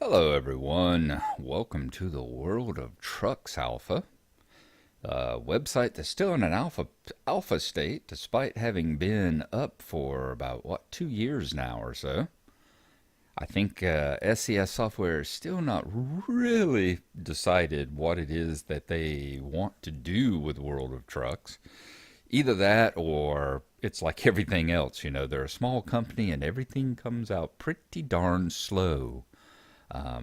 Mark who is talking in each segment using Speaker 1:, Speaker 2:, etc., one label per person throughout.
Speaker 1: Hello, everyone. Welcome to the world of Trucks Alpha, a website that's still in an alpha state, despite having been up for about 2 years now or so. I think SES Software is still not really decided what it is that they want to do with World of Trucks. Either that or it's like everything else. They're a small company and everything comes out pretty darn slow.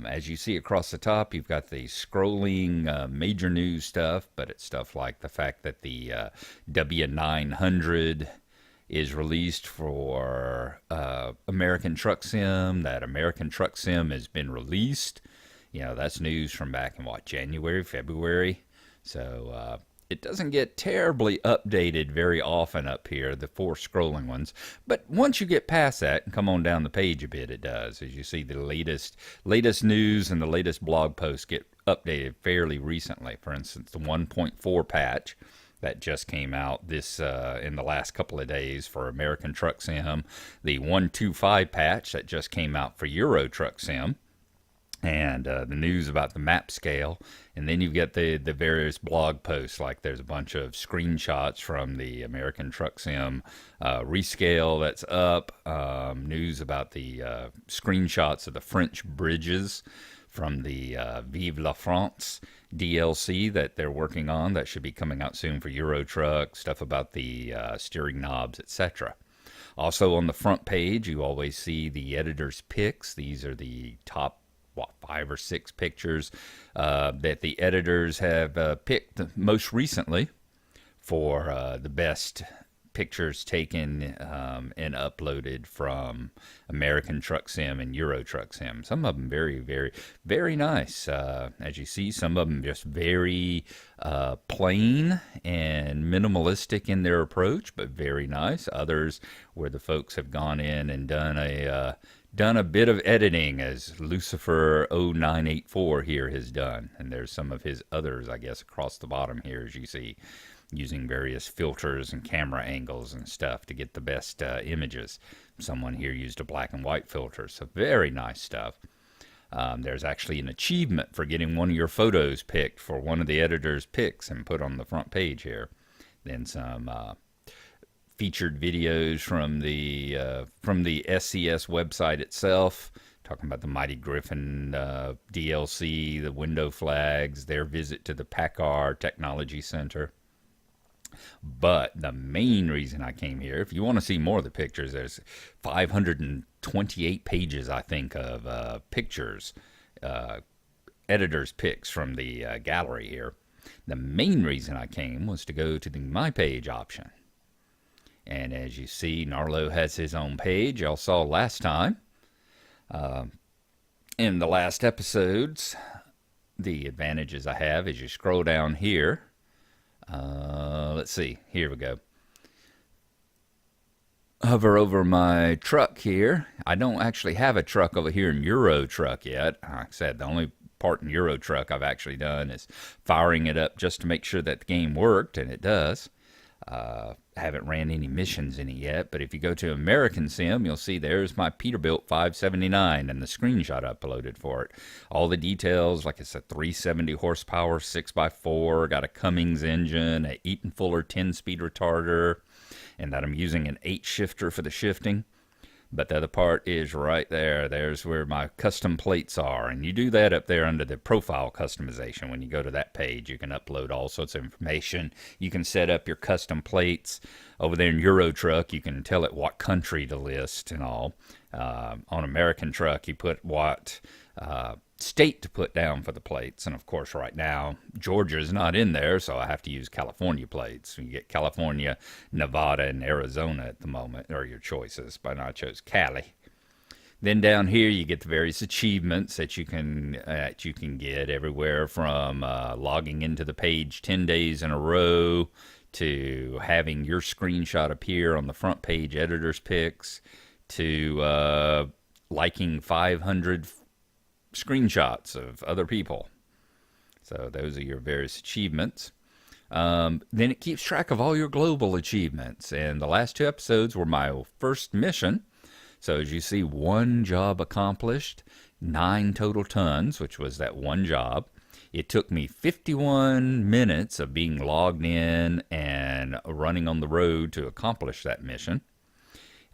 Speaker 1: As you see across the top, you've got the scrolling major news stuff, but it's stuff like the fact that the W900 is released for American Truck Sim, that American Truck Sim has been released. That's news from back in January, February. So it doesn't get terribly updated very often up here, the four scrolling ones. But once you get past that and come on down the page a bit, it does. As you see, the latest news and the latest blog posts get updated fairly recently. For instance, the 1.4 patch that just came out this in the last couple of days for American Truck Sim, the 1.25 patch that just came out for Euro Truck Sim, and the news about the map scale. And then you've got the various blog posts, like there's a bunch of screenshots from the American Truck Sim rescale that's up, news about the screenshots of the French bridges from the Vive la France DLC that they're working on that should be coming out soon for Euro Truck, stuff about the steering knobs, etc. Also on the front page, you always see the editor's picks. These are the top 5 or 6 pictures that the editors have picked most recently for the best pictures taken and uploaded from American Truck Sim and Euro Truck Sim. Some of them very, very, very nice. As you see, some of them just very plain and minimalistic in their approach, but very nice. Others where the folks have gone in and done a bit of editing, as Lucifer 0984 here has done. And there's some of his others, I guess, across the bottom here, as you see, using various filters and camera angles and stuff to get the best images. Someone here used a black and white filter, so very nice stuff. There's actually an achievement for getting one of your photos picked for one of the editor's picks and put on the front page here. Then some featured videos from the SCS website itself, talking about the Mighty Griffin DLC, the window flags, their visit to the PACCAR Technology Center. But the main reason I came here, if you want to see more of the pictures, there's 528 pages, I think, of pictures, editor's picks from the gallery here. The main reason I came was to go to the My Page option. And as you see, Gnarlo has his own page. Y'all saw last time in the last episodes, the advantages I have as you scroll down here. Let's see. Here we go. Hover over my truck here. I don't actually have a truck over here in Euro Truck yet. Like I said, the only part in Euro Truck I've actually done is firing it up just to make sure that the game worked, and it does. Haven't ran any missions in it yet, but if you go to American Sim, you'll see there's my Peterbilt 579 and the screenshot uploaded for it. All the details, like it's a 370 horsepower 6x4, got a Cummins engine, a Eaton Fuller 10-speed retarder, and that I'm using an 8 shifter for the shifting. But the other part is right there. There's where my custom plates are. And you do that up there under the profile customization. When you go to that page, you can upload all sorts of information. You can set up your custom plates. Over there in Euro Truck, you can tell it what country to list and all. On American Truck, you put what state to put down for the plates. And of course, right now, Georgia's not in there, so I have to use California plates. You get California, Nevada, and Arizona at the moment, are your choices, but I chose Cali. Then down here, you get the various achievements that you can get everywhere from logging into the page 10 days in a row to having your screenshot appear on the front page editor's picks to liking 500 screenshots of other people. So those are your various achievements. Then it keeps track of all your global achievements. And the last 2 episodes were my first mission. So as you see, 1 job accomplished. 9 total tons, which was that one job. It took me 51 minutes of being logged in and running on the road to accomplish that mission.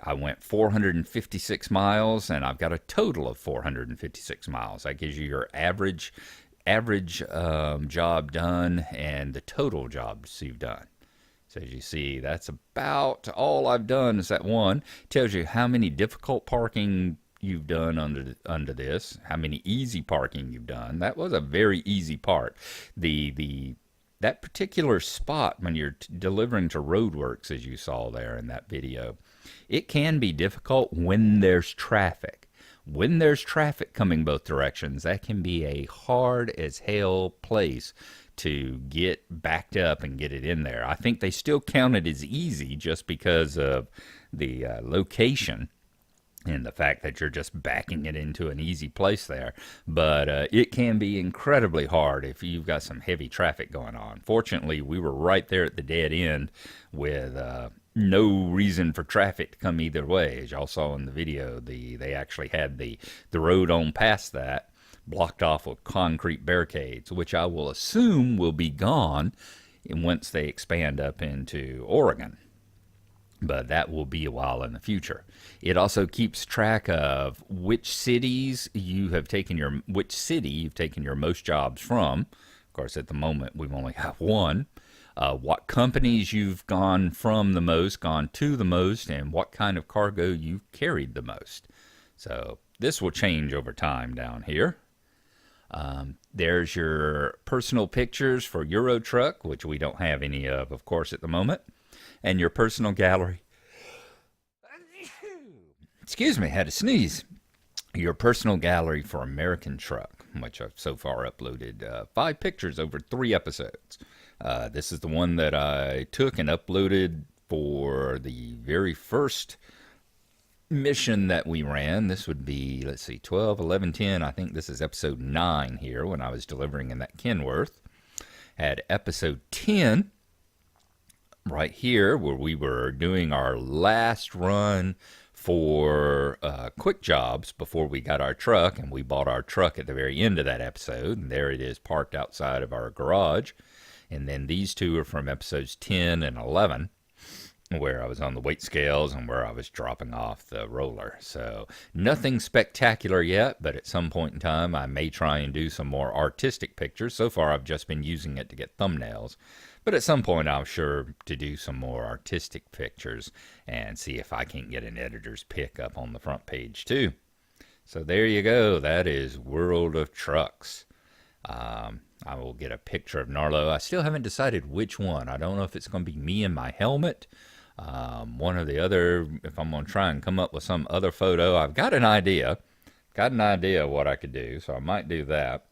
Speaker 1: I went 456 miles, and I've got a total of 456 miles. That gives you your average job done and the total jobs you've done. So as you see, that's about all I've done is that one. Tells you how many difficult parking you've done under this, how many easy parking you've done. That was a very easy part. That particular spot when you're delivering to roadworks, as you saw there in that video, it can be difficult when there's traffic. When there's traffic coming both directions, that can be a hard as hell place to get backed up and get it in there. I think they still count it as easy just because of the location and the fact that you're just backing it into an easy place there. But it can be incredibly hard if you've got some heavy traffic going on. Fortunately, we were right there at the dead end with no reason for traffic to come either way. As y'all saw in the video, they actually had the road on past that blocked off with concrete barricades, which I will assume will be gone once they expand up into Oregon. But that will be a while in the future. It also keeps track of which cities which city you've taken your most jobs from. Of course, at the moment, we've only got one. What companies you've gone from the most, gone to the most, and what kind of cargo you've carried the most. So this will change over time down here. There's your personal pictures for Euro Truck, which we don't have any of course, at the moment. And your personal gallery. Excuse me, had to sneeze. Your personal gallery for American Truck, which I've so far uploaded 5 pictures over 3 episodes. This is the one that I took and uploaded for the very first mission that we ran. This would be, let's see, 12, 11, 10. I think this is episode 9 here when I was delivering in that Kenworth. Had episode 10 right here where we were doing our last run for quick jobs before we got our truck, and we bought our truck at the very end of that episode, and there it is parked outside of our garage. And then these 2 are from episodes 10 and 11 where I was on the weight scales and where I was dropping off the roller. So nothing spectacular yet, but at some point in time I may try and do some more artistic pictures. So far I've just been using it to get thumbnails. But at some point, I'm sure to do some more artistic pictures and see if I can get an editor's pick up on the front page, too. So there you go. That is World of Trucks. I will get a picture of Gnarlo. I still haven't decided which one. I don't know if it's going to be me in my helmet, one or the other, if I'm going to try and come up with some other photo. I've got an idea. Got an idea of what I could do, so I might do that.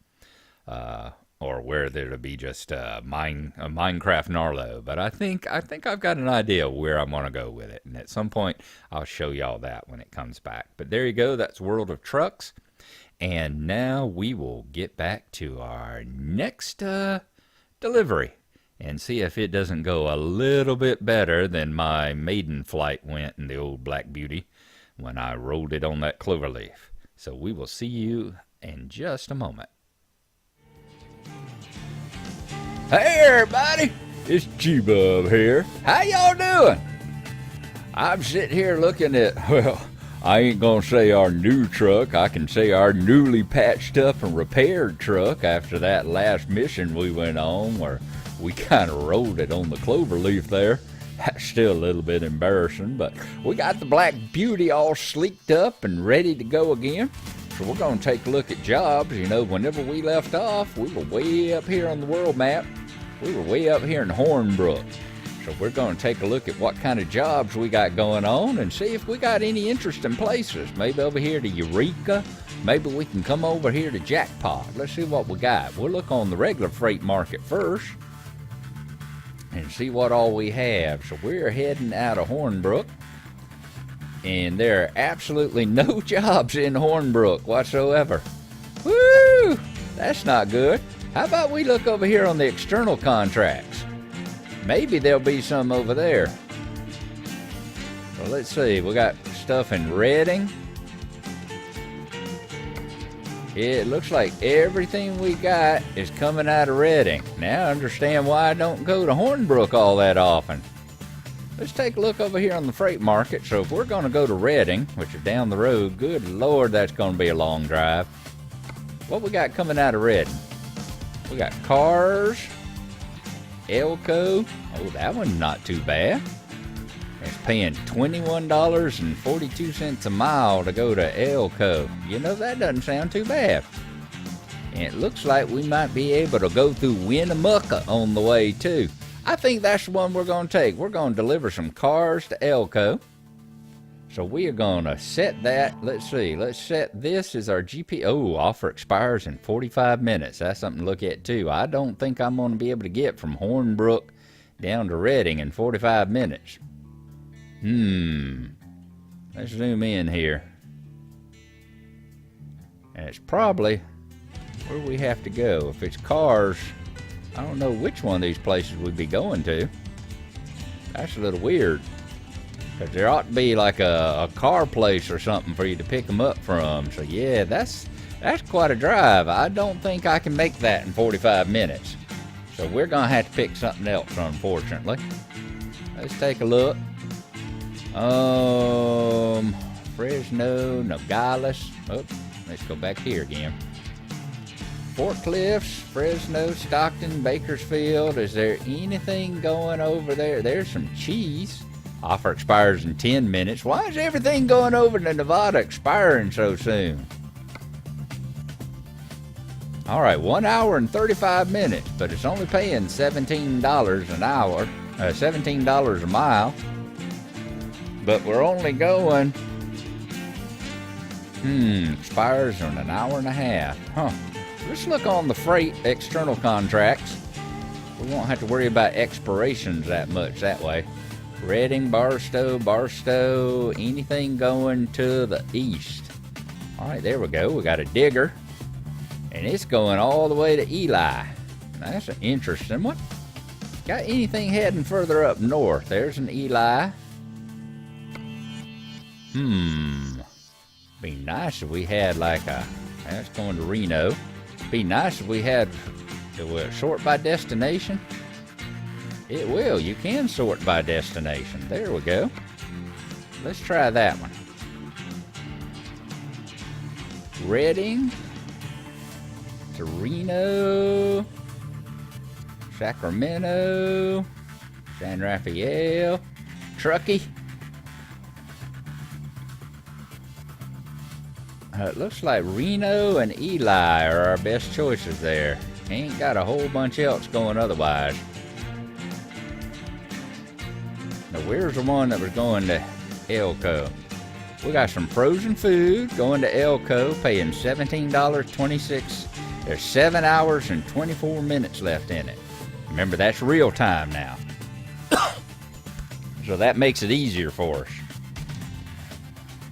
Speaker 1: Or whether it'll be just a Minecraft Gnarlo. But I think I've got an idea where I'm going to go with it. And at some point, I'll show y'all that when it comes back. But there you go. That's World of Trucks. And now we will get back to our next delivery and see if it doesn't go a little bit better than my maiden flight went in the old Black Beauty when I rolled it on that clover leaf. So we will see you in just a moment. Hey everybody, it's g-bub here. How y'all doing? I'm sitting here looking at, well, I ain't gonna say our new truck. I can say our newly patched up and repaired truck after that last mission we went on where we kind of rolled it on the clover leaf there. That's still a little bit embarrassing, but we got the Black Beauty all sleeked up and ready to go again. So we're going to take a look at jobs. You know, whenever we left off, we were way up here on the world map. We were way up here in Hornbrook. So we're going to take a look at what kind of jobs we got going on and see if we got any interesting places. Maybe over here to Eureka. Maybe we can come over here to Jackpot. Let's see what we got. We'll look on the regular freight market first and see what all we have. So we're heading out of Hornbrook. And there are absolutely no jobs in Hornbrook whatsoever. Woo! That's not good. How about we look over here on the external contracts? Maybe there'll be some over there. Well, let's see. We got stuff in Reading. It looks like everything we got is coming out of Redding. Now I understand why I don't go to Hornbrook all that often. Let's take a look over here on the freight market. So if we're going to go to Redding, which is down the road, good Lord, that's going to be a long drive. What we got coming out of Redding? We got cars, Elko. Oh, that one's not too bad. It's paying $21.42 a mile to go to Elko. You know, that doesn't sound too bad. And it looks like we might be able to go through Winnemucca on the way too. I think that's the one we're going to take. We're going to deliver some cars to Elko. So we are going to set that. Let's see. Let's set this as our GP. Oh, offer expires in 45 minutes. That's something to look at too. I don't think I'm going to be able to get from Hornbrook down to Redding in 45 minutes. Let's zoom in here. And it's probably where we have to go. If it's cars, I don't know which one of these places we'd be going to. That's a little weird. Because there ought to be like a car place or something for you to pick them up from. So yeah, that's quite a drive. I don't think I can make that in 45 minutes. So we're going to have to pick something else, unfortunately. Let's take a look. Fresno, Nogales. Oh, let's go back here again. Fort Cliffs, Fresno, Stockton, Bakersfield. Is there anything going over there? There's some cheese. Offer expires in 10 minutes. Why is everything going over to Nevada expiring so soon? All right, 1 hour and 35 minutes, but it's only paying $17 an hour, $17 a mile. But we're only going, expires in an hour and a half. Huh. Let's look on the freight external contracts. We won't have to worry about expirations that much that way. Redding, Barstow, anything going to the east. All right, there we go. We got a digger. And it's going all the way to Eli. That's an interesting one. Got anything heading further up north? There's an Eli. Be nice if we had like that's going to Reno. Be nice if we had, will it sort by destination? It will. You can sort by destination. There we go. Let's try that one. Redding to Reno, Sacramento, San Rafael, Truckee. It looks like Reno and Eli are our best choices there. Ain't got a whole bunch else going otherwise. Now where's the one that was going to Elko? We got some frozen food going to Elko, paying $17.26. There's 7 hours and 24 minutes left in it. Remember, that's real time now. So that makes it easier for us.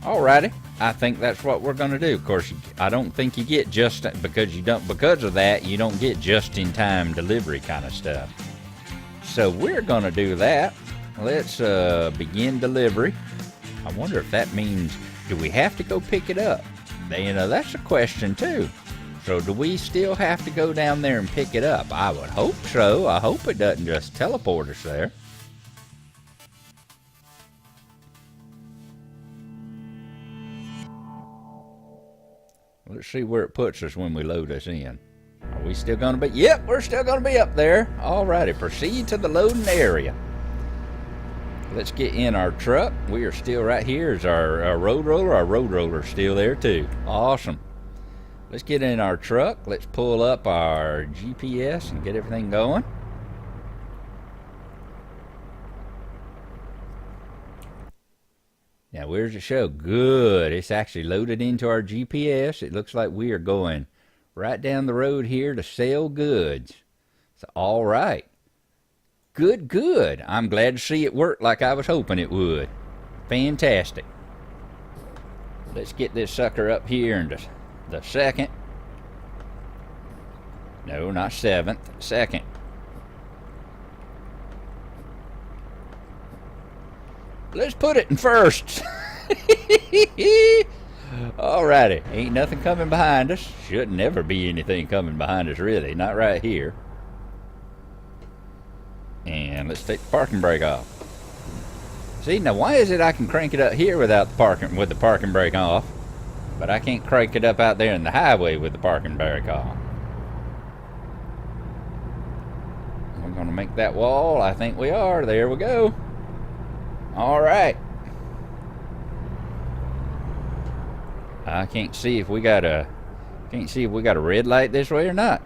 Speaker 1: Alrighty. I think that's what we're going to do. Of course, I don't think you get because of that, you don't get just-in-time delivery kind of stuff. So we're going to do that. Let's begin delivery. I wonder if that means, do we have to go pick it up? You know, that's a question too. So do we still have to go down there and pick it up? I would hope so. I hope it doesn't just teleport us there. Let's see where it puts us when we load us in. Are we still going to be? Yep, we're still going to be up there. Alrighty, proceed to the loading area. Let's get in our truck. We are still right here. Is our road roller? Our road roller's still there too. Awesome. Let's get in our truck. Let's pull up our GPS and get everything going. Now, where's the show? Good. It's actually loaded into our GPS. It looks like we are going right down the road here to sell goods. So, all right. Good, good. I'm glad to see it work like I was hoping it would. Fantastic. Let's get this sucker up here into the second. No, not seventh. Second. Let's put it in first. Alrighty, ain't nothing coming behind us. Should never be anything coming behind us, really. Not right here. And let's take the parking brake off. See, now why is it I can crank it up here without the parking brake off, but I can't crank it up out there in the highway with the parking brake off? We're gonna make that wall. I think we are. There we go. All right. I can't see if we got a red light this way or not.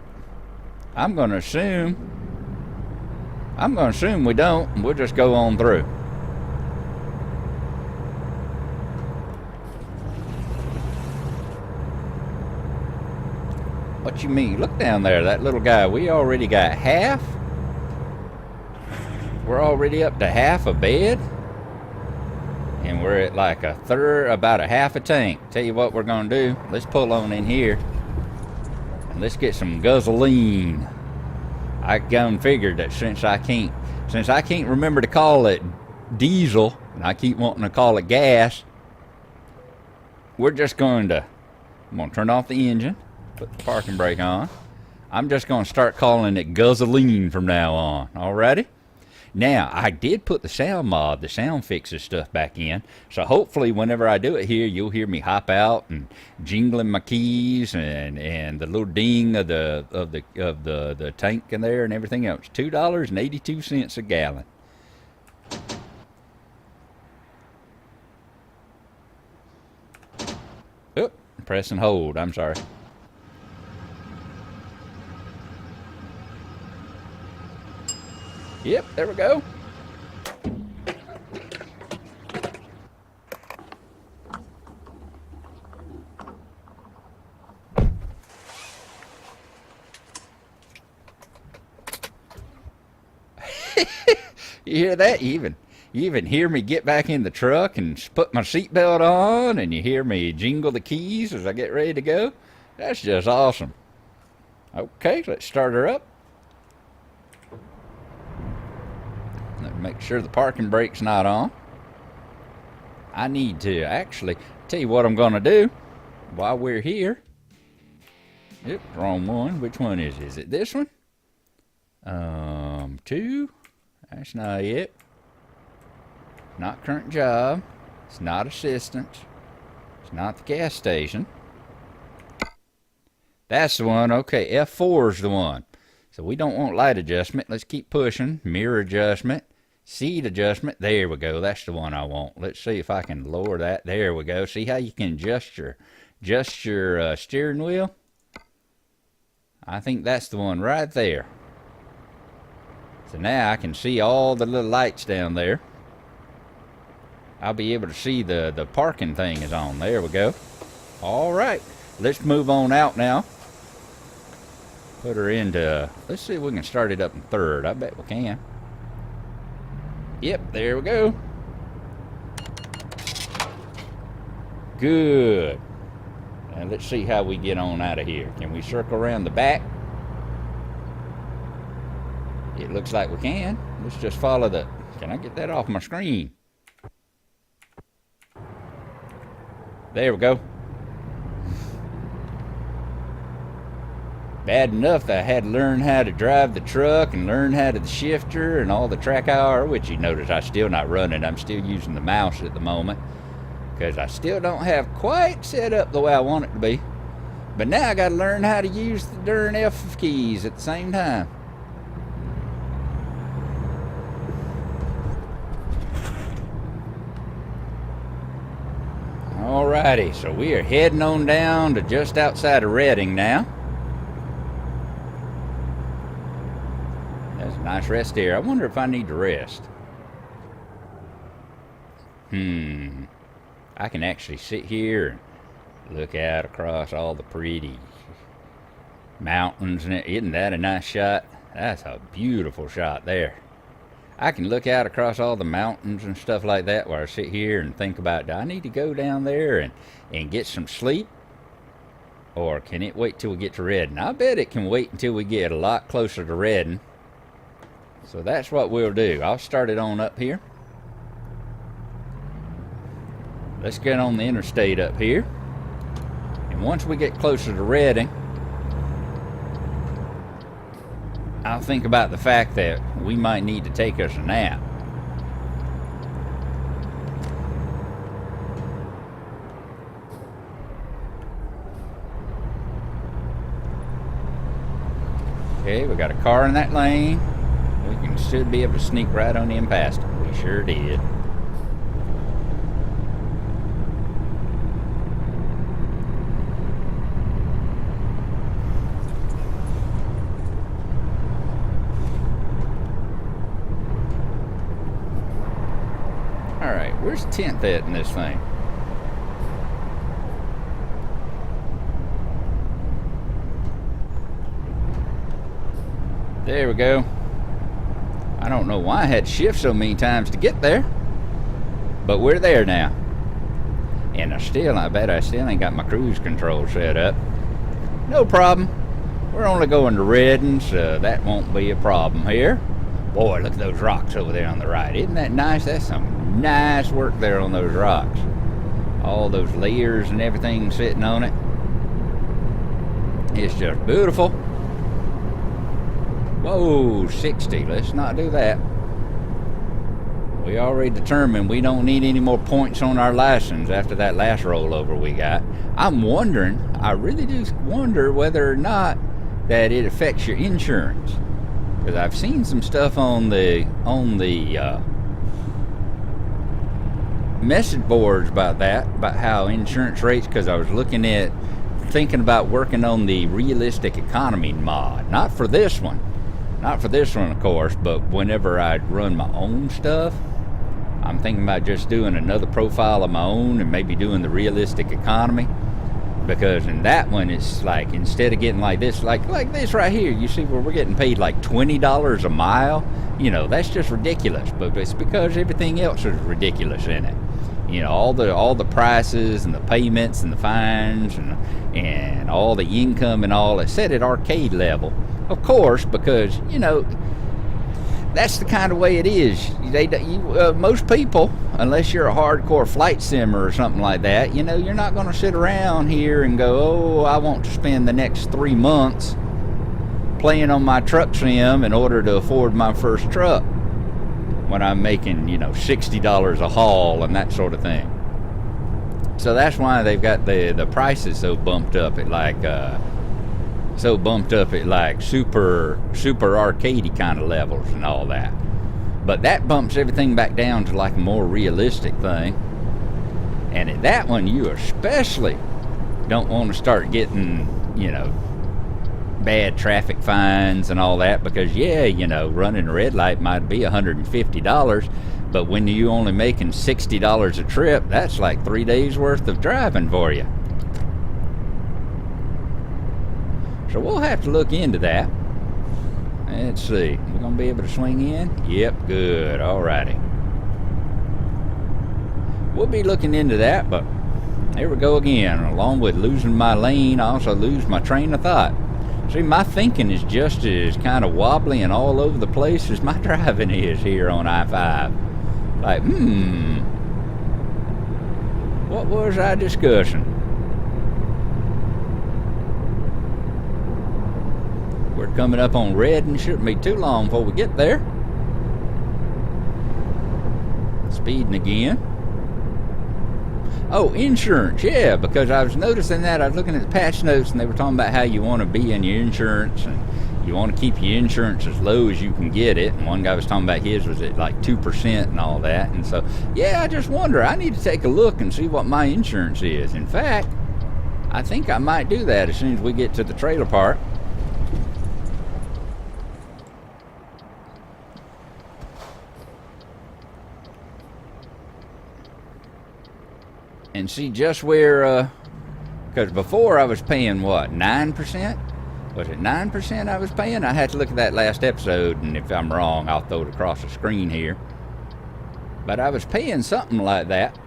Speaker 1: I'm gonna assume we don't, and we'll just go on through. What you mean? Look down there, that little guy. We already got half. We're already up to half a bed. And we're at like a third, about a half a tank. Tell you what we're gonna do. Let's pull on in here and let's get some gasoline. I done figured that since I can't remember to call it diesel, and I keep wanting to call it gas, I'm gonna turn off the engine, put the parking brake on. I'm just gonna start calling it gasoline from now on. Alrighty? Now, I did put the sound mod, the sound fixes stuff back in, so hopefully whenever I do it here, you'll hear me hop out and jingling my keys and the little ding of the tank in there and everything else. $2.82 a gallon. Oop, press and hold, I'm sorry. Yep, there we go. You hear that? You even hear me get back in the truck and put my seatbelt on, and you hear me jingle the keys as I get ready to go. That's just awesome. Okay, let's start her up. Make sure the parking brake's not on. I need to actually tell you what I'm gonna do while we're here. Yep, wrong one. Which one is it? Is it this one? 2. That's not it. Not current job. It's not assistance. It's not the gas station. That's the one. Okay, F4 is the one. So we don't want light adjustment. Let's keep pushing. Mirror adjustment. Seat adjustment. There we go. That's the one I want. Let's see if I can lower that. There we go. See how you can adjust your steering wheel? I think that's the one right there. So now I can see all the little lights down there. I'll be able to see the parking thing is on. There we go. All right. Let's move on out now. Put her into, let's see if we can start it up in third. I bet we can. Yep, there we go. Good. Now let's see how we get on out of here. Can we circle around the back? It looks like we can. Let's just follow the, can I get that off my screen? There we go. Bad enough that I had to learn how to drive the truck and learn how to the shifter and all the track hour, which you notice I'm still not running. I'm still using the mouse at the moment because I still don't have quite set up the way I want it to be. But now I got to learn how to use the darn F keys at the same time. Alrighty, so we are heading on down to just outside of Redding now. That's a nice rest here. I wonder if I need to rest. I can actually sit here and look out across all the pretty mountains. Isn't that a nice shot? That's a beautiful shot there. I can look out across all the mountains and stuff like that while I sit here and think about, do I need to go down there and get some sleep? Or can it wait till we get to Redding? I bet it can wait until we get a lot closer to Redding. So that's what we'll do. I'll start it on up here. Let's get on the interstate up here. once we get closer to Redding, I'll think about the fact that we might need to take us a nap. Okay, we got a car in that lane. We should be able to sneak right on in past them. We sure did. Alright, where's the 10th at in this thing? There we go. I don't know why I had to shift so many times to get there, but we're there now. And I bet I still ain't got my cruise control set up. No problem. We're only going to Redding, so that won't be a problem here. Boy, look at those rocks over there on the right. Isn't that nice? That's some nice work there on those rocks. All those layers and everything sitting on it. It's just beautiful. Whoa, 60. Let's not do that. We already determined we don't need any more points on our license after that last rollover we got. I'm wondering, I really do wonder whether or not that it affects your insurance. Because I've seen some stuff on the message boards about that, about how insurance rates, because I was thinking about working on the realistic economy mod. Not for this one, of course, but whenever I run my own stuff, I'm thinking about just doing another profile of my own and maybe doing the realistic economy. Because in that one, it's like, instead of getting like this, like this right here, you see where we're getting paid like $20 a mile. You know, that's just ridiculous. But it's because everything else is ridiculous in it. You know, all the prices and the payments and the fines and all the income and all, it's set at arcade level. Of course, because, you know, that's the kind of way it is. Most people, unless you're a hardcore flight simmer or something like that, you know, you're not going to sit around here and go, oh, I want to spend the next 3 months playing on my truck sim in order to afford my first truck when I'm making, you know, $60 a haul and that sort of thing. So that's why they've got the prices so bumped up at like super arcadey kind of levels and all that. But that bumps everything back down to like a more realistic thing. And in that one, you especially don't want to start getting, you know, bad traffic fines and all that, because yeah, you know, running a red light might be $150, but when you only making $60 a trip, that's like 3 days worth of driving for you. So we'll have to look into that. Let's see. We're going to be able to swing in? Yep, good. Alrighty. We'll be looking into that, but there we go again. Along with losing my lane, I also lose my train of thought. See, my thinking is just as kind of wobbly and all over the place as my driving is here on I-5. Like, what was I discussing? We're coming up on red and shouldn't be too long before we get there. Speeding again. Oh, insurance, yeah, because I was noticing that. I was looking at the patch notes and they were talking about how you want to be in your insurance and you want to keep your insurance as low as you can get it. And one guy was talking about his was at like 2% and all that. And so, yeah, I just wonder. I need to take a look and see what my insurance is. In fact, I think I might do that as soon as we get to the trailer park. And see just where, because before I was paying what, 9%? Was it 9% I was paying? I had to look at that last episode, and if I'm wrong, I'll throw it across the screen here. But I was paying something like that,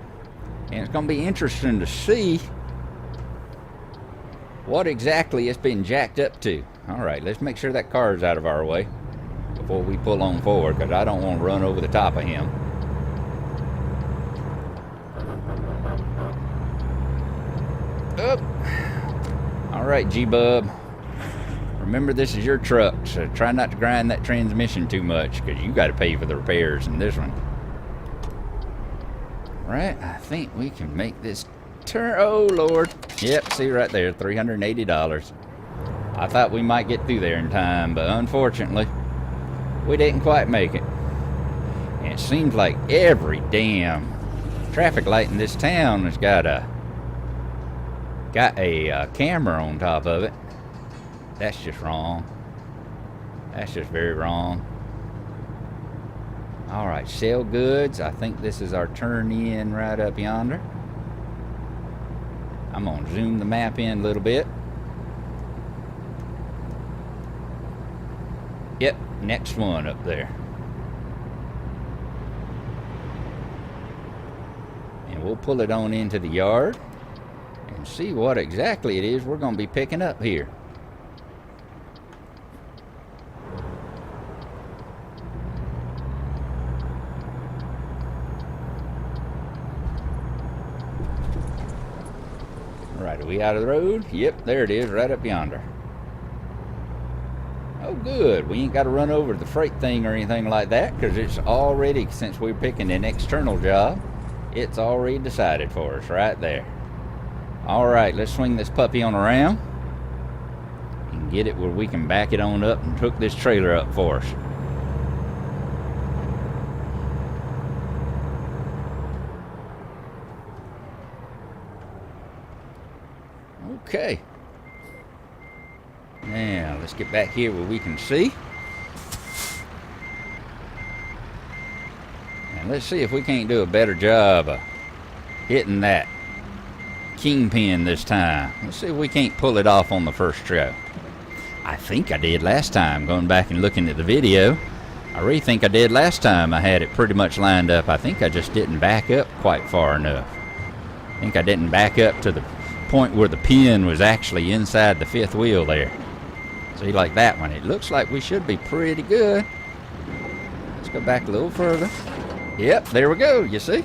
Speaker 1: and it's going to be interesting to see what exactly it's been jacked up to. All right, let's make sure that car is out of our way before we pull on forward, because I don't want to run over the top of him. Up. All right, G-bub. Remember, this is your truck, so try not to grind that transmission too much, because you got to pay for the repairs in this one. Right, I think we can make this turn. Oh, Lord. Yep, see right there, $380. I thought we might get through there in time, but unfortunately, we didn't quite make it. And it seems like every damn traffic light in this town has got a camera on top of it. That's just wrong. That's just very wrong. All right, sell goods. I think this is our turn in right up yonder. I'm gonna zoom the map in a little bit. Yep, next one up there. And we'll pull it on into the yard and see what exactly it is we're gonna be picking up here. Right, are we out of the road? Yep, there it is, right up yonder. Oh, good. We ain't got to run over the freight thing or anything like that, because it's already, since we're picking an external job, it's already decided for us right there. All right, let's swing this puppy on around and get it where we can back it on up and hook this trailer up for us. Okay. Now, let's get back here where we can see. And let's see if we can't do a better job of hitting that kingpin this time. Let's see if we can't pull it off on the first try. I think I did last time, going back and looking at the video. I really think I did last time. I had it pretty much lined up. I think I just didn't back up quite far enough. I think I didn't back up to the point where the pin was actually inside the fifth wheel there. See, like that one. It looks like we should be pretty good. Let's go back a little further. Yep, there we go, you see?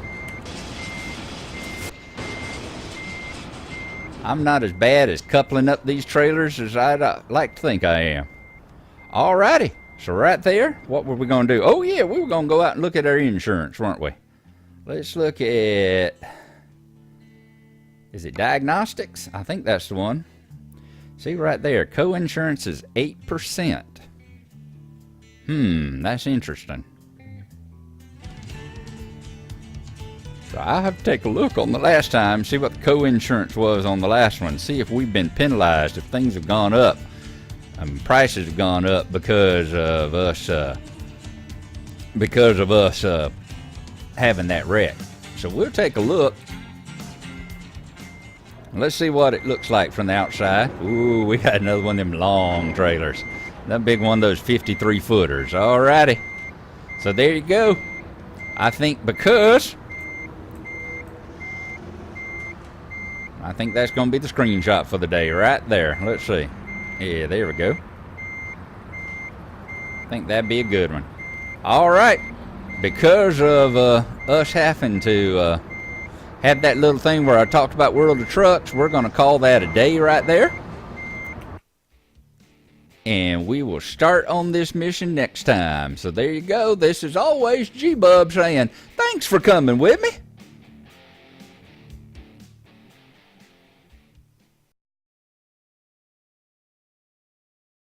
Speaker 1: I'm not as bad as coupling up these trailers as I'd like to think I am. Alrighty, so right there, what were we going to do? Oh yeah, we were going to go out and look at our insurance, weren't we? Let's look at... Is it diagnostics? I think that's the one. See right there, co-insurance is 8%. That's interesting. So I'll have to take a look on the last time, see what the co-insurance was on the last one, see if we've been penalized, if things have gone up, prices have gone up because of us having that wreck. So we'll take a look. Let's see what it looks like from the outside. Ooh, we got another one of them long trailers. That big one of those 53 footers. Alrighty. So there you go. I think because... I think that's going to be the screenshot for the day right there. Let's see. Yeah, there we go. I think that'd be a good one. Alright. Because of us having to... had that little thing where I talked about World of Trucks, we're going to call that a day right there. And we will start on this mission next time. So there you go. This is always G-Bub saying, thanks for coming with me.